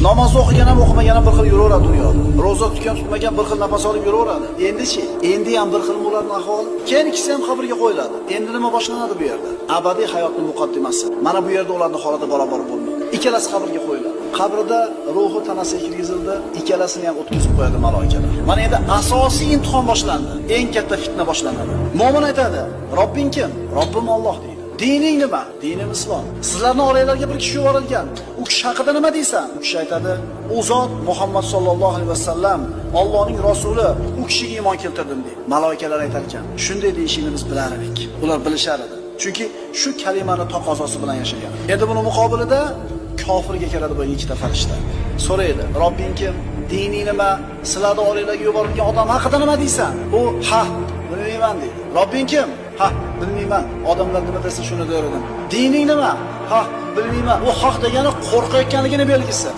Namoz o'qigan ham o'qimagan ham bir xil yuraveradi dunyoda. Roza tutgan tutmagan bir xil nafas olib yuraveradi. Endi-chi, endi ham bir xil ularning ahvoli. Keyin ikkisi ham qabrga qo'yiladi. Endi nima boshlanadi bu yerda? Abadiy hayotning muqaddimasi. Mana bu yerda ularning holati barobar bo'lmaydi. Ikkalasi qabrga qo'yiladi. Qabrda ruhi tanasiga kirgizildi, ikkalasini ham o'tkazib qo'yadi malaikalar. Mana endi asosiy imtihon boshlandi. Eng katta fitna boshlanadi. Mo'min aytadi: "Robbing kim?" "Robbim Alloh" deydi. "Dining nima?" "Dinim Islom." "Sizlarning orangizga bir kishi yuborilgan. U kishi haqida nima deysan?" U kishi aytadi: "U zot Muhammad sallallohu alayhi vasallam, Allohning rasuli, u kishiga iymon keltirdim" deydi. Malaikalar aytar ekan: "Shunday deyishingni biz bilar edik." Ular bilishar edi. Chunki shu kalimani taqozosi bilan yashagan. Endi buni muqobilida kofirga keladi bu ikkita farishta. So'raydi: "Robbing kim? Dining nima? Sizlarning orangizga yuborilgan odam haqida nima deysan?" U: "Ha, bilmayman" deydi. "Robbing kim?" "Ha, bilmayman. Odamlar nima desa shuni der edim." "Dining nima?" "Ha, bilmayman." U haq degani qo'rqayotganligini belgisi.